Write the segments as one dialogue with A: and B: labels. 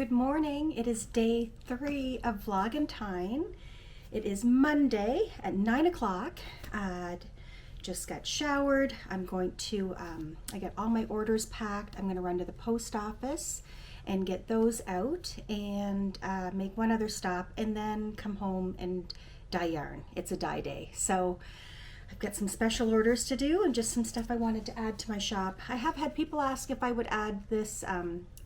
A: Good morning. It is day 3 of Vlogentine. It is Monday at 9 o'clock. Just got showered. I'm going to, I got all my orders packed. I'm going to run to the post office and get those out and make one other stop and then come home and dye yarn. It's a dye day. So I've got some special orders to do and just some stuff I wanted to add to my shop. I have had people ask if I would add this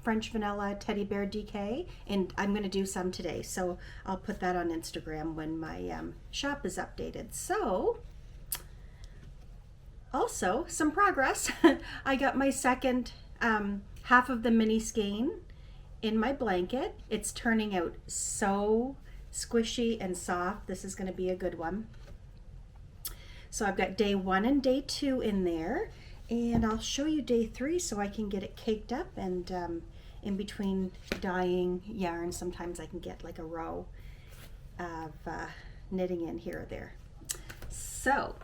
A: French vanilla teddy bear DK, and I'm going to do some today, so I'll put that on Instagram when my shop is updated. So also some progress. I got my second half of the mini skein in my blanket. It's turning out so squishy and soft. This is going to be a good one. So I've got day 1 and day 2 in there, and I'll show you day 3 so I can get it caked up. And in between dyeing yarn, sometimes I can get like a row of knitting in here or there. So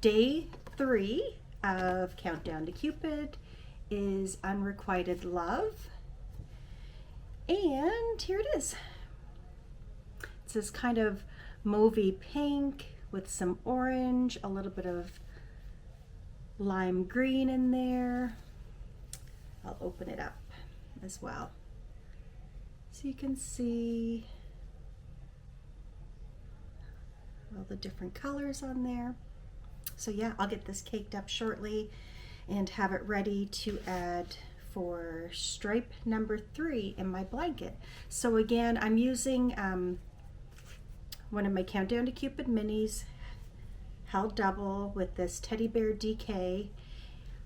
A: day 3 of Countdown to Cupid is Unrequited Love, and here it is. It's this kind of mauvey pink with some orange, a little bit of lime green in there. I'll open it up as well so you can see all the different colors on there. So yeah, I'll get this caked up shortly and have it ready to add for stripe number 3 in my blanket. So again, I'm using one of my Countdown to Cupid minis held double with this teddy bear DK.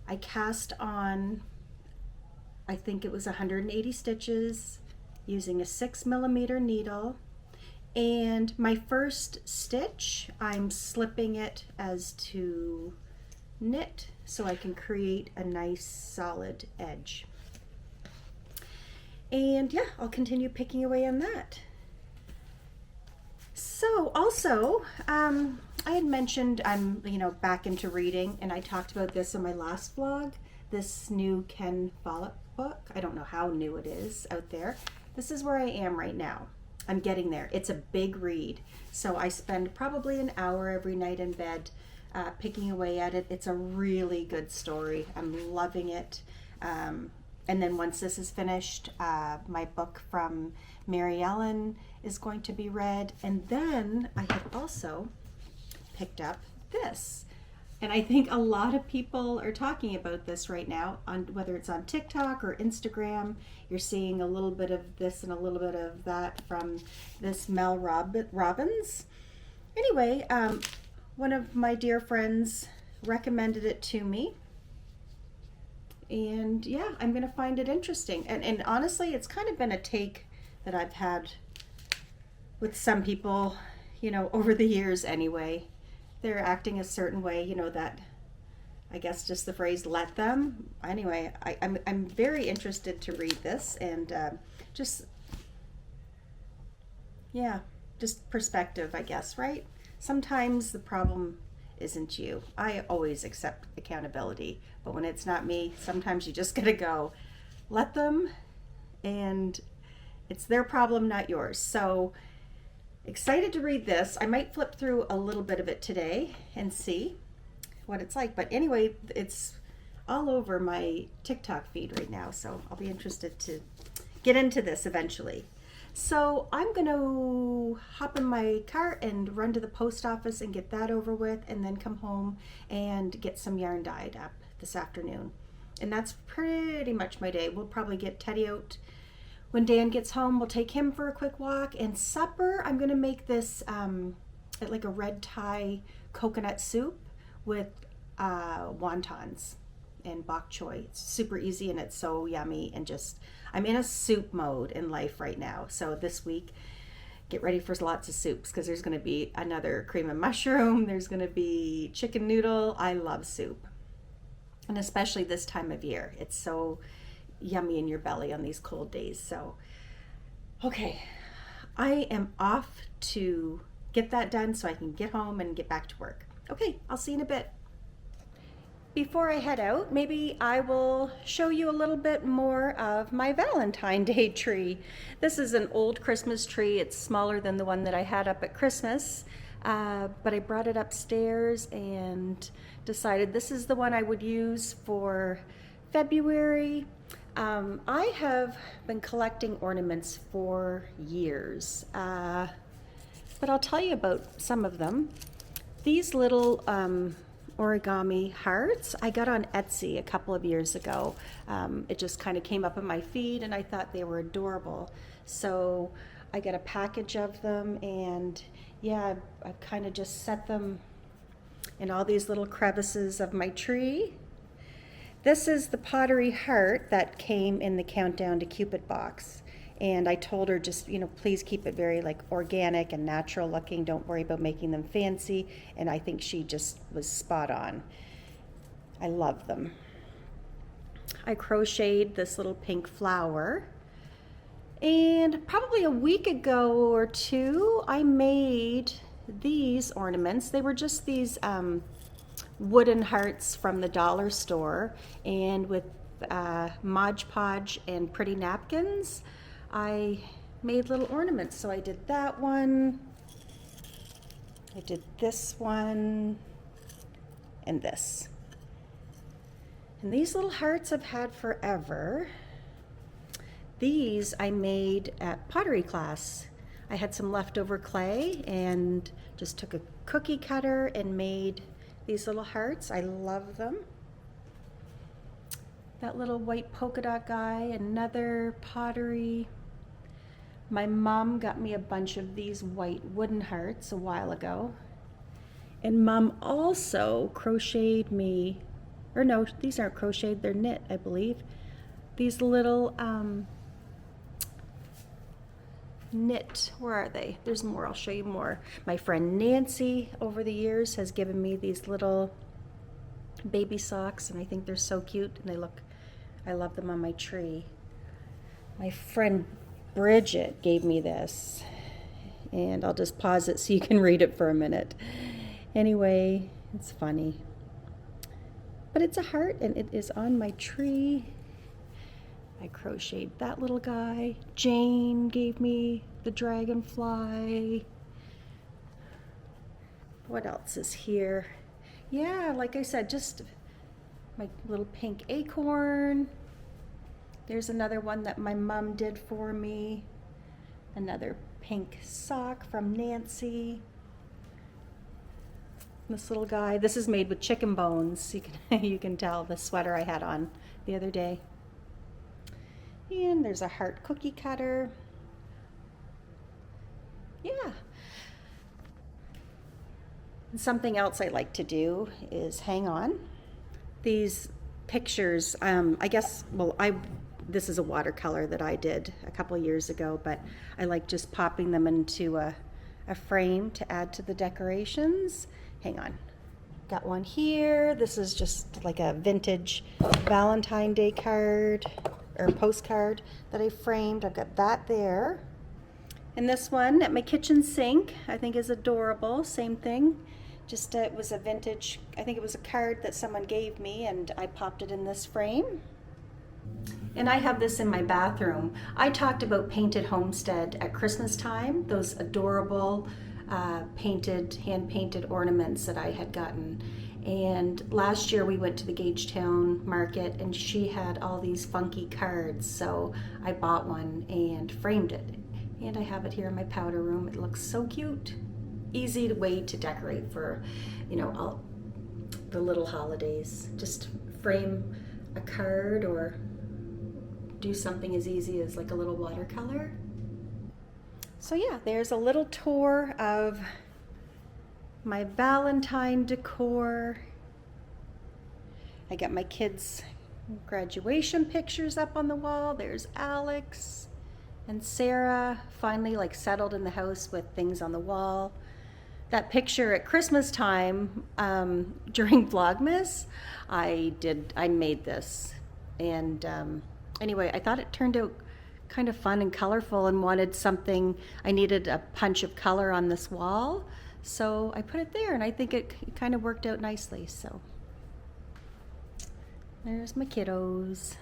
A: I cast on, I think it was 180 stitches using a 6mm needle, and my first stitch I'm slipping it as to knit so I can create a nice solid edge. And yeah, I'll continue picking away on that. So also, I had mentioned I'm back into reading, and I talked about this in my last vlog, this new Ken Follett book. I don't know how new it is out there. This is where I am right now. I'm getting there. It's a big read, so I spend probably an hour every night in bed picking away at it. It's a really good story. I'm loving it. And then once this is finished, my book from Mary Ellen is going to be read. And then I have also picked up this. And I think a lot of people are talking about this right now, on whether it's on TikTok or Instagram. You're seeing a little bit of this and a little bit of that from this Mel Robbins. Anyway, one of my dear friends recommended it to me. And yeah, I'm going to find it interesting. And honestly, it's kind of been a take that I've had with some people, over the years anyway. They're acting a certain way, that, I guess just the phrase, let them. Anyway, I'm very interested to read this, and just perspective, I guess, right? Sometimes the problem isn't you. I always accept accountability, but when it's not me, sometimes you just gotta go, let them, and it's their problem, not yours. So excited to read this. I might flip through a little bit of it today and see what it's like. But anyway, it's all over my TikTok feed right now, so I'll be interested to get into this eventually. So I'm going to hop in my car and run to the post office and get that over with, and then come home and get some yarn dyed up this afternoon. And that's pretty much my day. We'll probably get Teddy out when Dan gets home. We'll take him for a quick walk, and supper, I'm going to make this like a red Thai coconut soup with wontons and bok choy. It's super easy and it's so yummy, and just, I'm in a soup mode in life right now. So this week, get ready for lots of soups, because there's going to be another cream and mushroom. There's going to be chicken noodle. I love soup, and especially this time of year. It's so yummy in your belly on these cold days. So okay, I am off to get that done so I can get home and get back to work. Okay, I'll see you in a bit. before I head out, maybe I will show you a little bit more of my Valentine Day tree. This is an old Christmas tree. It's smaller than the one that I had up at Christmas, but I brought it upstairs and decided this is the one I would use for February. I have been collecting ornaments for years, but I'll tell you about some of them. These little origami hearts I got on Etsy a couple of years ago. It just kind of came up in my feed and I thought they were adorable. So I got a package of them, and yeah, I've kind of just set them in all these little crevices of my tree. This is the pottery heart that came in the Countdown to Cupid box. And I told her, just, please keep it very like organic and natural looking. Don't worry about making them fancy. And I think she just was spot on. I love them. I crocheted this little pink flower. And probably a week ago or two, I made these ornaments. They were just these wooden hearts from the dollar store. And with Mod Podge and pretty napkins, I made little ornaments. So I did that one, I did this one, and this. And these little hearts I've had forever. These I made at pottery class. I had some leftover clay and just took a cookie cutter and made these little hearts. I love them. That little white polka dot guy, another pottery. My mom got me a bunch of these white wooden hearts a while ago. And Mom also crocheted me, or no, these aren't crocheted, they're knit, I believe. These little knit, where are they? There's more, I'll show you more. My friend Nancy over the years has given me these little baby socks, and I think they're so cute, and I love them on my tree. My friend Bridget gave me this, and I'll just pause it so you can read it for a minute. Anyway, it's funny. But it's a heart, and it is on my tree. I crocheted that little guy. Jane gave me the dragonfly. What else is here? Yeah, like I said, just my little pink acorn. There's another one that my mom did for me. Another pink sock from Nancy. This little guy, this is made with chicken bones. You can tell the sweater I had on the other day. And there's a heart cookie cutter. Yeah. And something else I like to do is hang on these pictures. I guess, this is a watercolor that I did a couple years ago, but I like just popping them into a frame to add to the decorations. Hang on. Got one here. This is just like a vintage Valentine Day card or postcard that I framed. I've got that there. And this one at my kitchen sink, I think is adorable. Same thing. Just it was a vintage, I think it was a card that someone gave me, and I popped it in this frame. And I have this in my bathroom. I talked about Painted Homestead at Christmas time, those adorable hand-painted ornaments that I had gotten. And last year we went to the Gagetown market, and she had all these funky cards, so I bought one and framed it. And I have it here in my powder room. It looks so cute. Easy way to decorate for, all the little holidays. Just frame a card or do something as easy as like a little watercolor. So yeah, there's a little tour of my Valentine decor. I got my kids' graduation pictures up on the wall. There's Alex and Sarah finally settled in the house with things on the wall. That picture at Christmas time during Vlogmas, I made this. And anyway, I thought it turned out kind of fun and colorful, and wanted something, I needed a punch of color on this wall. So I put it there, and I think it kind of worked out nicely. So There's my kiddos.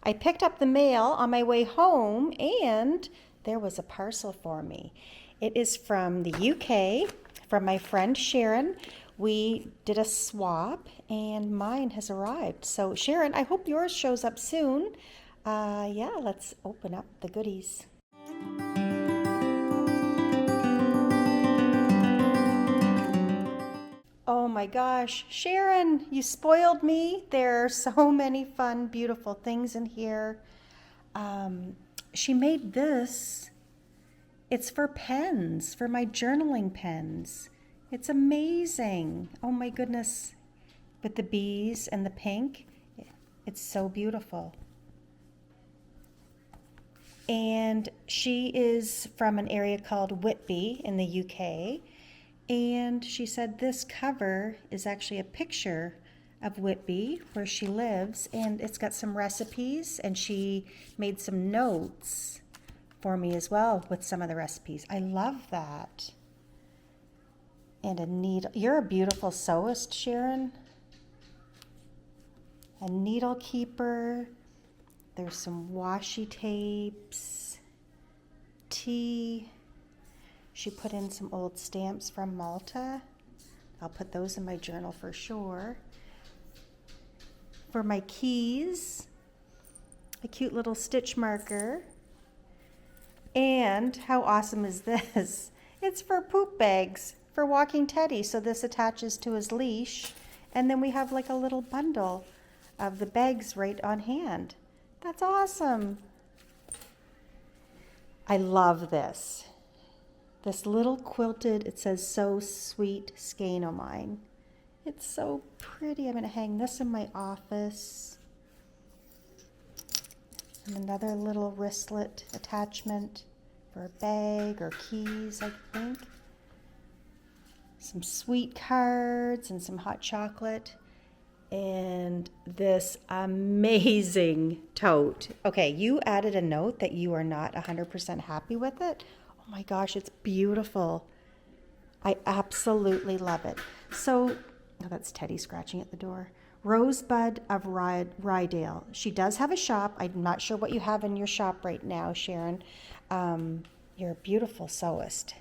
A: I picked up the mail on my way home and there was a parcel for me. It is from the UK, from my friend Sharon. We did a swap and mine has arrived. So Sharon, I hope yours shows up soon. Yeah, let's open up the goodies. Oh my gosh, Sharon, you spoiled me. There are so many fun, beautiful things in here. She made this. It's for pens, for my journaling pens. It's amazing. Oh my goodness. With the bees and the pink. It's so beautiful. And she is from an area called Whitby in the UK. And she said this cover is actually a picture of Whitby, where she lives, and it's got some recipes, and she made some notes for me as well with some of the recipes. I love that. And a needle. You're a beautiful sewist, Sharon. A needle keeper. There's some washi tapes, tea. She put in some old stamps from Malta. I'll put those in my journal for sure. For my keys, a cute little stitch marker. And how awesome is this? It's for poop bags for walking Teddy. So this attaches to his leash. And then we have like a little bundle of the bags right on hand. That's awesome. I love this. This little quilted, it says "So Sweet" skein o' mine. It's so pretty. I'm going to hang this in my office. And another little wristlet attachment for a bag or keys, I think. Some sweet cards and some hot chocolate. And this amazing tote. Okay, you added a note that you are not 100% happy with it. Oh my gosh, it's beautiful. I absolutely love it. So, oh, that's Teddy scratching at the door. Rosebud of Rydale. She does have a shop. I'm not sure what you have in your shop right now, Sharon. You're a beautiful sewist.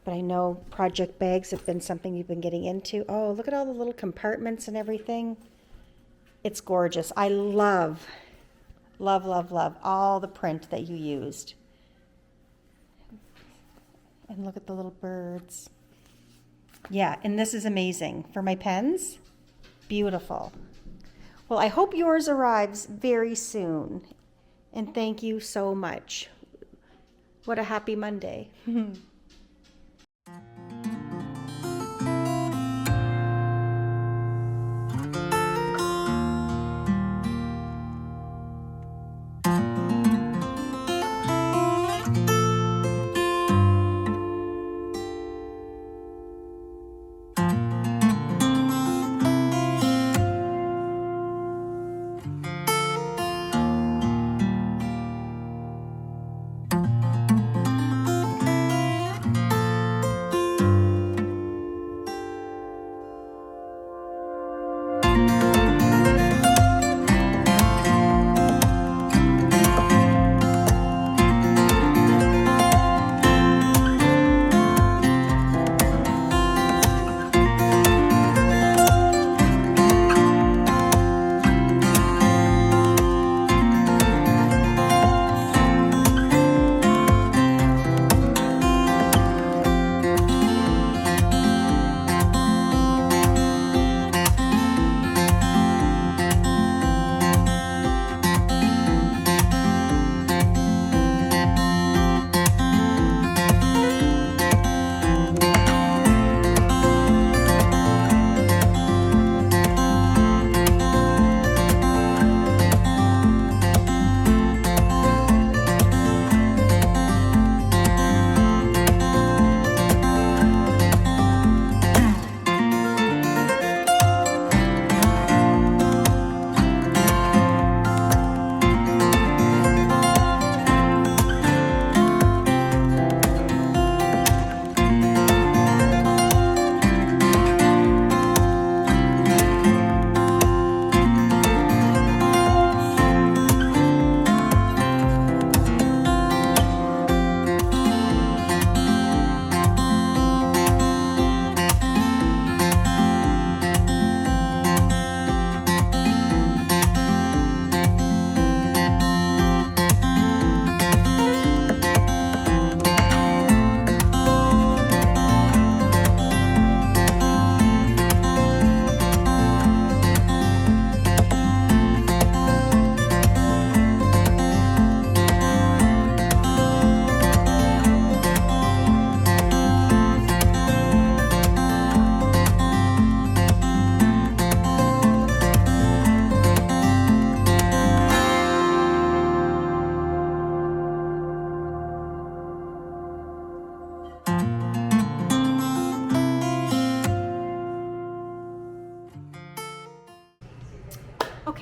A: But I know project bags have been something you've been getting into. Oh, look at all the little compartments and everything. It's gorgeous. I love, love, love, love all the print that you used. And look at the little birds. Yeah, and this is amazing. For my pens, beautiful. Well, I hope yours arrives very soon. And thank you so much. What a happy Monday.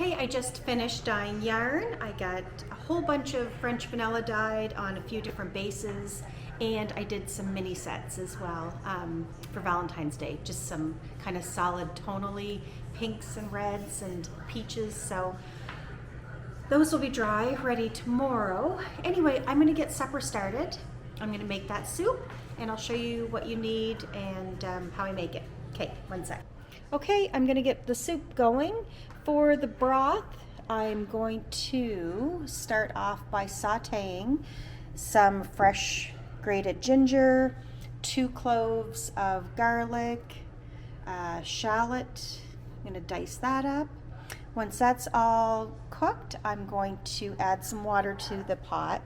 A: Okay, I just finished dyeing yarn. I got a whole bunch of French vanilla dyed on a few different bases, and I did some mini sets as well for Valentine's Day. Just some kind of solid tonally pinks and reds and peaches. So those will be dry, ready tomorrow. Anyway, I'm gonna get supper started. I'm gonna make that soup, and I'll show you what you need and how I make it. Okay, one sec. Okay, I'm gonna get the soup going. For the broth, I'm going to start off by sauteing some fresh grated ginger, 2 cloves of garlic, shallot. I'm gonna dice that up. Once that's all cooked, I'm going to add some water to the pot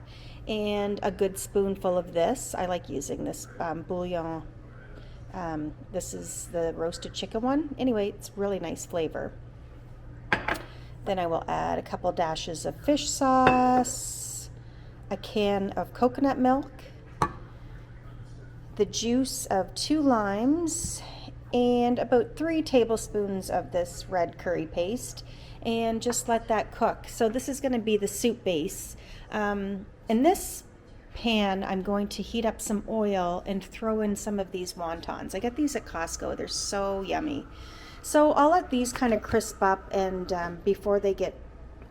A: and a good spoonful of this. I like using this bouillon. This is the roasted chicken one. Anyway, it's really nice flavor. Then I will add a couple dashes of fish sauce, a can of coconut milk, the juice of 2 limes, and about 3 tablespoons of this red curry paste, and just let that cook. So this is going to be the soup base. In this pan, I'm going to heat up some oil and throw in some of these wontons. I get these at Costco. They're so yummy. So I'll let these kind of crisp up, and before they get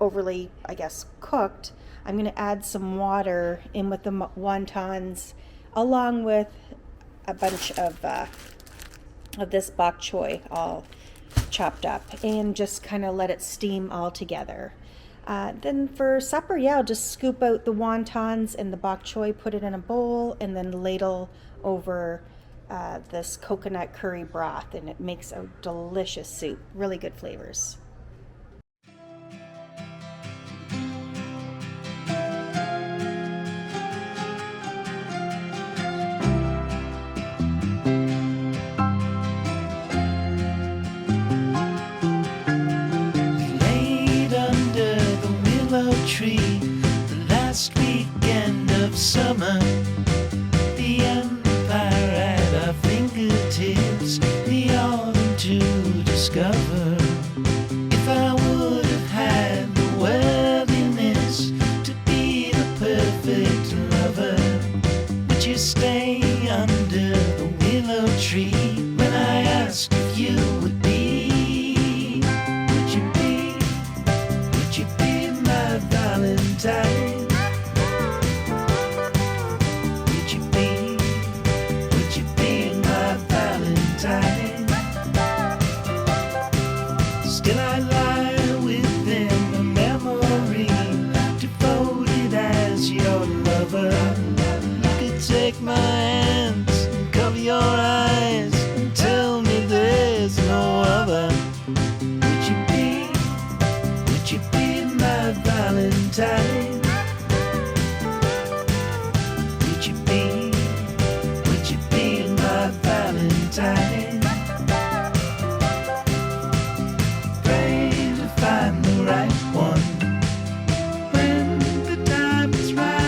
A: overly, I guess, cooked, I'm going to add some water in with the wontons, along with a bunch of this bok choy all chopped up, and just kind of let it steam all together. Then for supper, yeah, I'll just scoop out the wontons and the bok choy, put it in a bowl, and then ladle over this coconut curry broth, and it makes a delicious soup. Really good flavors.
B: Laid under the willow tree, the last weekend of summer, the empire at our fingertips, the autumn to discover. If I would have had the worthiness to be the perfect lover, would you stay under the willow tree when I asked if you would be? Would you be my Valentine? Would you be my Valentine? Still I lie within a memory, devoted as your lover. You could take my hands and cover your eyes and tell me there's no other. Would you be my Valentine? Would you be my Valentine? Pray to find the right one when the time is right.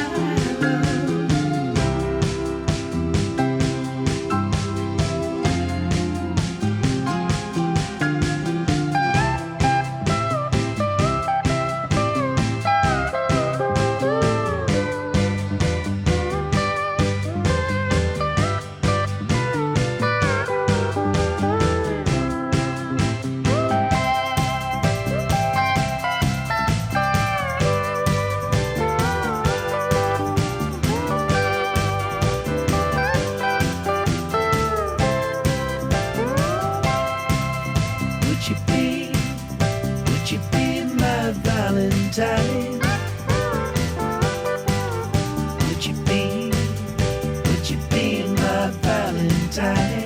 B: Would you be my Valentine? Would you be my Valentine?